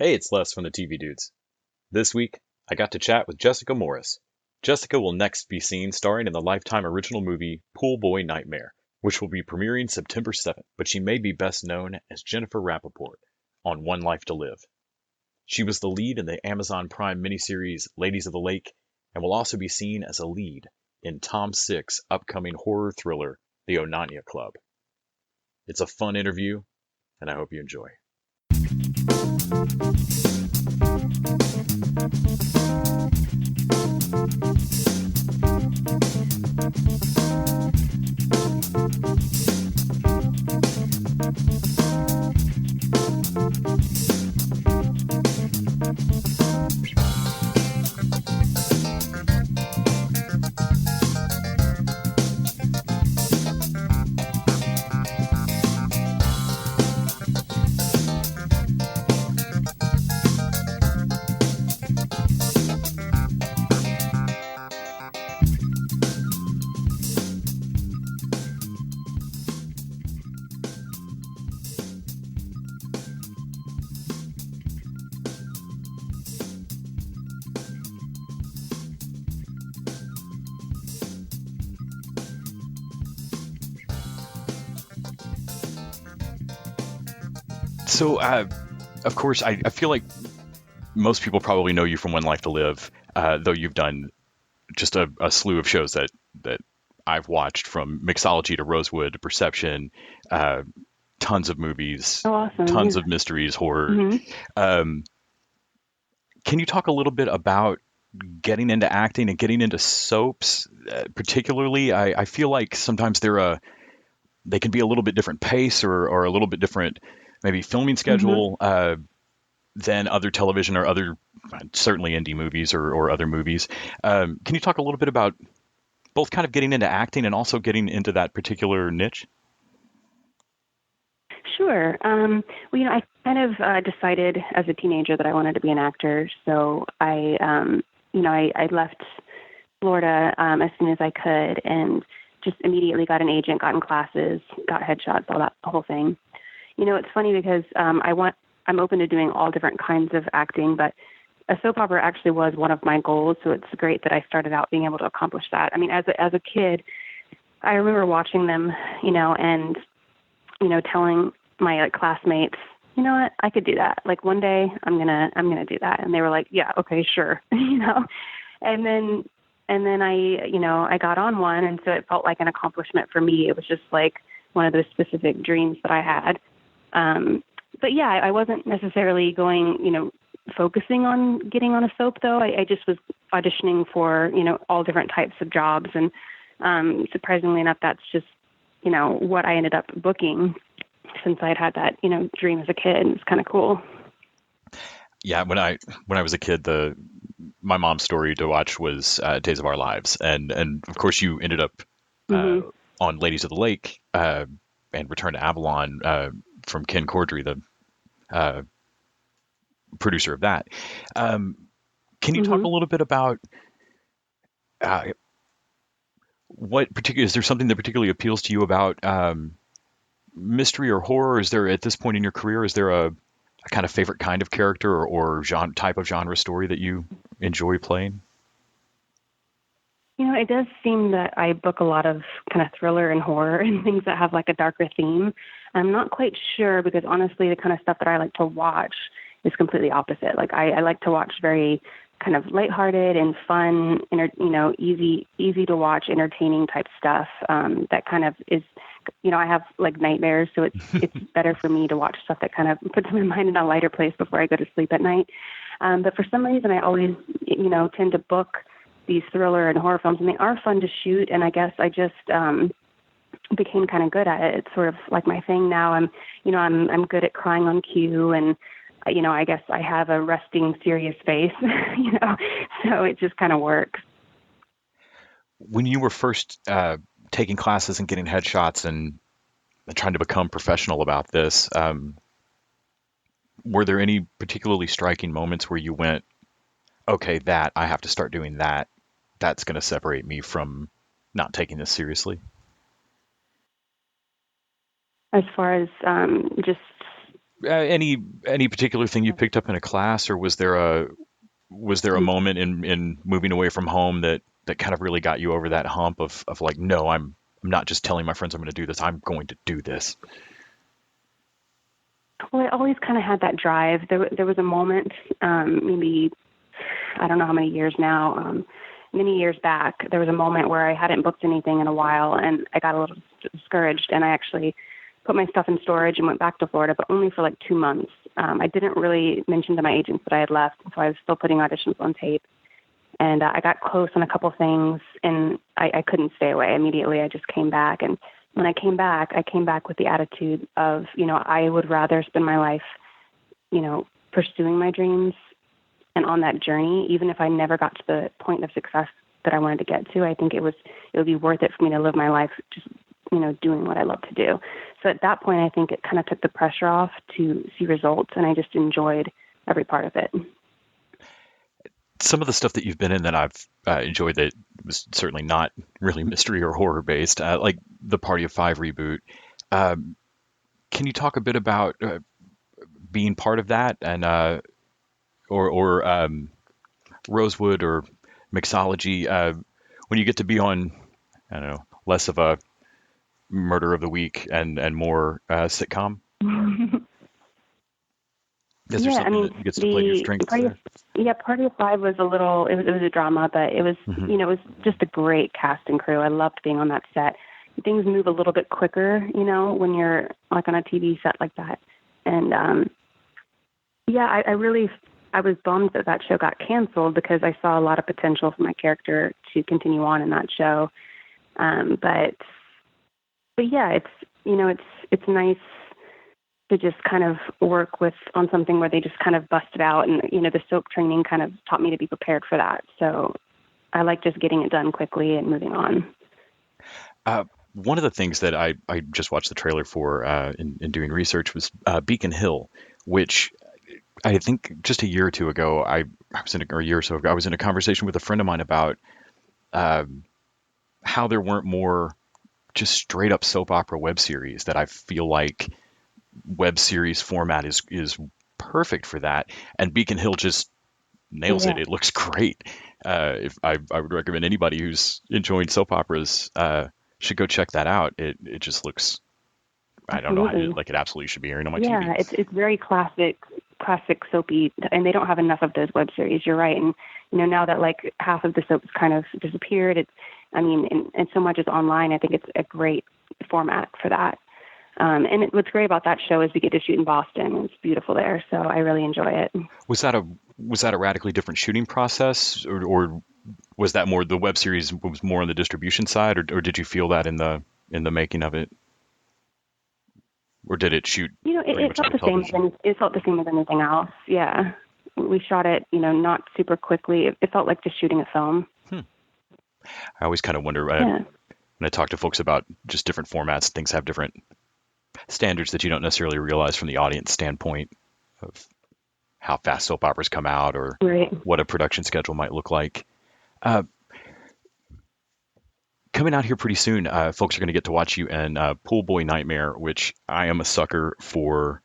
Hey, it's Les from the TV Dudes. This week, I got to chat with Jessica Morris. Jessica will next be seen starring in the Lifetime original movie Pool Boy Nightmare, which will be premiering September 7th, but she may be best known as Jennifer Rappaport on One Life to Live. She was the lead in the Amazon Prime miniseries Ladies of the Lake and will also be seen as a lead in Tom Six's upcoming horror thriller, The Onania Club. It's a fun interview, and I hope you enjoy. So, of course, I feel like most people probably know you from One Life to Live, though you've done just a slew of shows that I've watched, from Mixology to Rosewood to Perception, uh, tons of movies, Oh, awesome. tons Yeah. of mysteries, horror. hmm Um, can you talk a little bit about getting into acting and getting into soaps? Particularly, I feel like sometimes they can be a little bit different pace or a little bit different, maybe filming hmm schedule. Than other television or other, certainly indie movies or other movies. Can you talk a little bit about both kind of getting into acting and also getting into that particular niche? Sure. I kind of decided as a teenager that I wanted to be an actor. So I left Florida as soon as I could and just immediately got an agent, got in classes, got headshots, all that whole thing. It's funny because I'm open to doing all different kinds of acting, but a soap opera actually was one of my goals. So it's great that I started out being able to accomplish that. I mean, as a kid, I remember watching them, and telling my classmates, you know what, I could do that. Like one day I'm gonna do that. And they were like, yeah, okay, sure. And then I got on one, and so it felt like an accomplishment for me. It was just like one of those specific dreams that I had. But yeah, I wasn't necessarily going, focusing on getting on a soap though. I just was auditioning for, all different types of jobs. And surprisingly enough, that's just, what I ended up booking since I'd had that, dream as a kid. It's kind of cool. Yeah, when I was a kid, the my mom's story to watch was Days of Our Lives, and of course you ended up uh, hmm on Ladies of the Lake, and Return to Avalon, from Ken Cordry, the uh, producer of that. Um, can you talk hmm a little bit about uh, what particular, is there something that particularly appeals to you about mystery or horror? Is there, at this point in your career, is there a kind of favorite kind of character or genre, type of genre story that you enjoy playing? It does seem that I book a lot of kind of thriller and horror and things that have like a darker theme. I'm not quite sure because honestly, the kind of stuff that I like to watch is completely opposite. Like I like to watch very kind of lighthearted and fun, easy to watch, entertaining type stuff. That kind of is, I have like nightmares, so it's better for me to watch stuff that kind of puts my mind in a lighter place before I go to sleep at night. But for some reason, I always, tend to book these thriller and horror films, and they are fun to shoot. And I guess I just became kind of good at it. It's sort of like my thing now. I'm good at crying on cue, and I guess I have a resting serious face, so it just kind of works. When you were first taking classes and getting headshots and trying to become professional about this, were there any particularly striking moments where you went, okay, that I have to start doing that? That's going to separate me from not taking this seriously. As far as just any particular thing you picked up in a class, or was there a moment in moving away from home that kind of really got you over that hump of like, no, I'm not just telling my friends I'm going to do this. I'm going to do this. Well, I always kind of had that drive. There was a moment, maybe, I don't know how many years now, many years back, there was a moment where I hadn't booked anything in a while, and I got a little discouraged, and I actually put my stuff in storage and went back to Florida, but only for like 2 months. I didn't really mention to my agents that I had left, so I was still putting auditions on tape. And I got close on a couple things, and I couldn't stay away immediately. I just came back. And when I came back with the attitude of, I would rather spend my life, pursuing my dreams and on that journey, even if I never got to the point of success that I wanted to get to. I think it would be worth it for me to live my life just, doing what I love to do. So at that point, I think it kind of took the pressure off to see results, and I just enjoyed every part of it. Some of the stuff that you've been in that I've enjoyed that was certainly not really mystery or horror based, like the Party of Five reboot. Can you talk a bit about being part of that, and or Rosewood or Mixology, when you get to be on, I don't know, less of a murder of the week and more sitcom? Is there something that gets to play your strengths there? Party of Five was it was a drama, but it was, it was just a great cast and crew. I loved being on that set. Things move a little bit quicker, when you're like on a TV set like that. And, I was bummed that show got canceled because I saw a lot of potential for my character to continue on in that show. But yeah, it's nice to just kind of work on something where they just kind of busted out, and the soap training kind of taught me to be prepared for that. So I like just getting it done quickly and moving on. One of the things that I just watched the trailer for in doing research was Beacon Hill, which I think just a year or two ago, I was in a conversation with a friend of mine about how there weren't more just straight up soap opera web series. That I feel like web series format is perfect for that, and Beacon Hill just nails it. It looks great. If I would recommend anybody who's enjoying soap operas should go check that out. It just looks, I don't know, like it absolutely should be airing on my TV. Yeah, it's very classic soapy, and they don't have enough of those web series. You're right, and now that like half of the soaps kind of disappeared, and so much is online. I think it's a great format for that. And what's great about that show is we get to shoot in Boston. It's beautiful there, so I really enjoy it. Was that a radically different shooting process, or was that more, the web series was more on the distribution side, or did you feel that in the making of it, or did it shoot? It felt the same. It felt the same as anything else. Yeah, we shot it, not super quickly. It felt like just shooting a film. I always kind of wonder when I talk to folks about just different formats, things have different standards that you don't necessarily realize from the audience standpoint of how fast soap operas come out, or what a production schedule might look like. Coming out here pretty soon, folks are going to get to watch you in Pool Boy Nightmare, which I am a sucker for.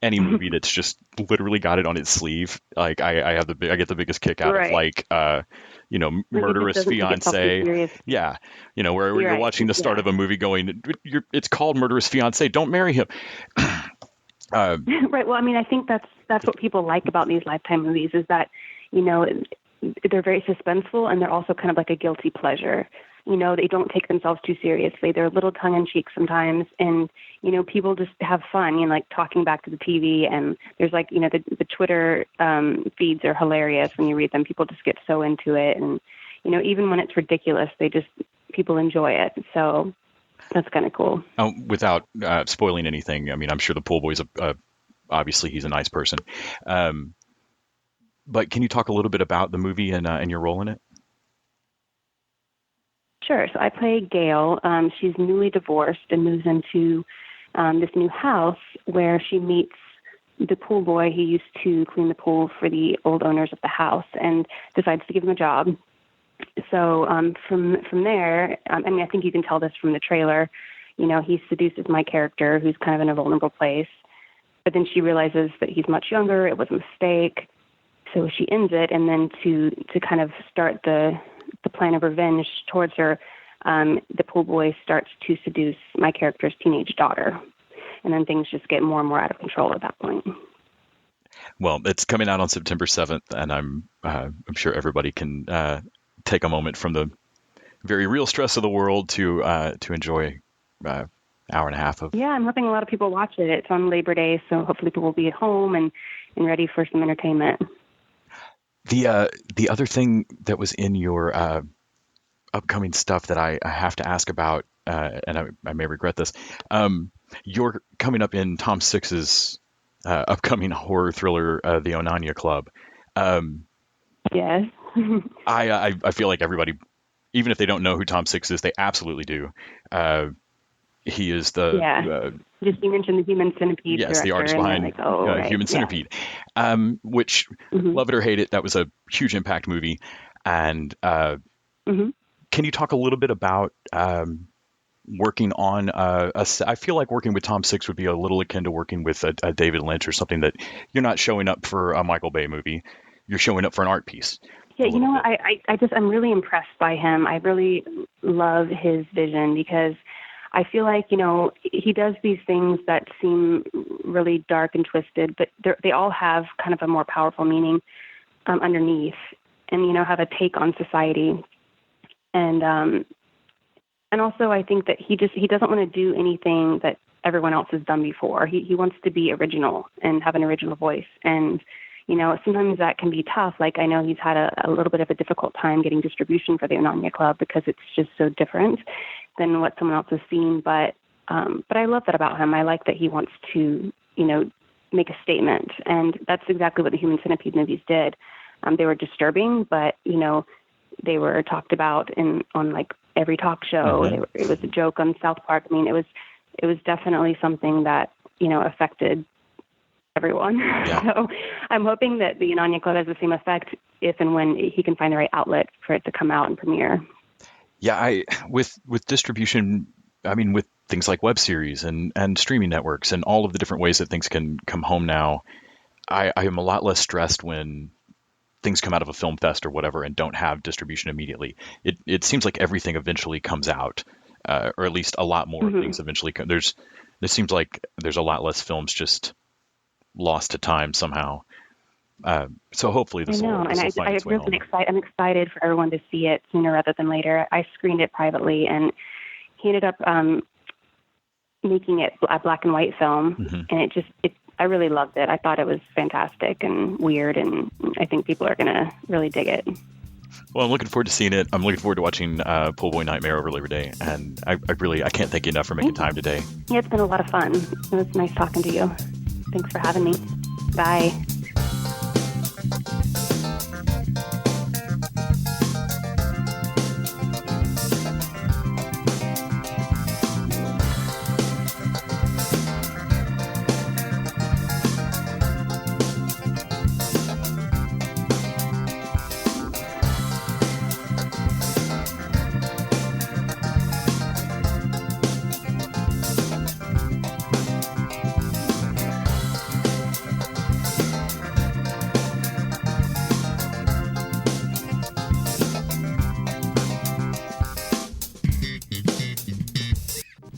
Any movie that's just literally got it on its sleeve. Like I get the biggest kick out of like Murderous Fiancé. Yeah, where you're watching the start of a movie going, it's called Murderous Fiancé. Don't marry him. Right. Well, I think that's what people like about these Lifetime movies, is that they're very suspenseful, and they're also kind of like a guilty pleasure. They don't take themselves too seriously. They're a little tongue-in-cheek sometimes, and people just have fun, like talking back to the TV. And there's like, the Twitter feeds are hilarious when you read them. People just get so into it, and even when it's ridiculous, people enjoy it. So that's kind of cool. Without spoiling anything, I'm sure the Pool Boy's obviously he's a nice person. But can you talk a little bit about the movie and your role in it? Sure. So I play Gail. She's newly divorced and moves into this new house where she meets the pool boy who used to clean the pool for the old owners of the house, and decides to give him a job. So from there, I think you can tell this from the trailer, he seduces my character, who's kind of in a vulnerable place. but then she realizes that he's much younger. It was a mistake. So she ends it, and then to kind of start the plan of revenge towards her, the pool boy starts to seduce my character's teenage daughter. And then things just get more and more out of control at that point. Well, it's coming out on September 7th, and I'm sure everybody can take a moment from the very real stress of the world to enjoy hour and a half of. Yeah, I'm hoping a lot of people watch it. It's on Labor Day, so hopefully people will be at home and ready for some entertainment. The other thing that was in your upcoming stuff that I have to ask about, and I may regret this, you're coming up in Tom Six's upcoming horror thriller, The Onania Club. Yes. I feel like everybody, even if they don't know who Tom Six is, they absolutely do. He is the just you mentioned the Human Centipede. Yes, the artist behind right. Human Centipede, which love it or hate it, that was a huge impact movie. And can you talk a little bit about working on I feel like working with Tom Six would be a little akin to working with a David Lynch or something, that you're not showing up for a Michael Bay movie, you're showing up for an art piece. Yeah, you know, I'm really impressed by him. I really love his vision, because I feel like, you know, he does these things that seem really dark and twisted, but they all have kind of a more powerful meaning underneath, and, you know, have a take on society. And also I think that he doesn't want to do anything that everyone else has done before. He wants to be original and have an original voice. And, you know, sometimes that can be tough. Like, I know he's had a little bit of a difficult time getting distribution for the Onania Club, because it's just so different than what someone else has seen. But I love that about him. I like that he wants to, you know, make a statement. And that's exactly what the Human Centipede movies did. They were disturbing, but, you know, they were talked about on like every talk show. It was a joke on South Park. I mean, it was definitely something that, you know, affected everyone. Yeah. So I'm hoping that the Onania Club has the same effect if and when he can find the right outlet for it to come out and premiere. Yeah, with distribution, I mean, with things like web series and streaming networks and all of the different ways that things can come home now, I am a lot less stressed when things come out of a film fest or whatever and don't have distribution immediately. It seems like everything eventually comes out, or at least a lot more things eventually come. It seems like there's a lot less films just lost to time somehow. So hopefully this will find its way home. I'm excited for everyone to see it sooner rather than later. I screened it privately, and he ended up making it a black and white film, and I really loved it. I thought it was fantastic and weird, and I think people are going to really dig it. Well, I'm looking forward to seeing it. I'm looking forward to watching Pool Boy Nightmare over Labor Day, and I can't thank you enough for making time today. Yeah, it's been a lot of fun. It was nice talking to you. Thanks for having me. Bye.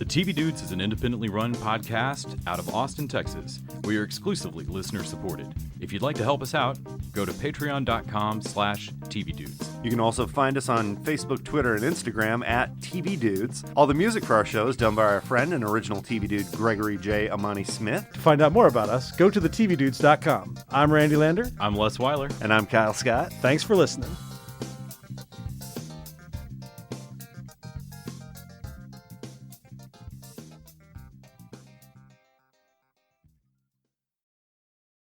TV Dudes is an independently run podcast out of Austin, Texas. We are exclusively listener supported. If you'd like to help us out, go to patreon.com/TVDudes. You can also find us on Facebook, Twitter, and Instagram at TV Dudes. All the music for our show is done by our friend and original TV Dude, Gregory J. Amani Smith. To find out more about us, go to thetvdudes.com. I'm Randy Lander. I'm Les Weiler. And I'm Kyle Scott. Thanks for listening.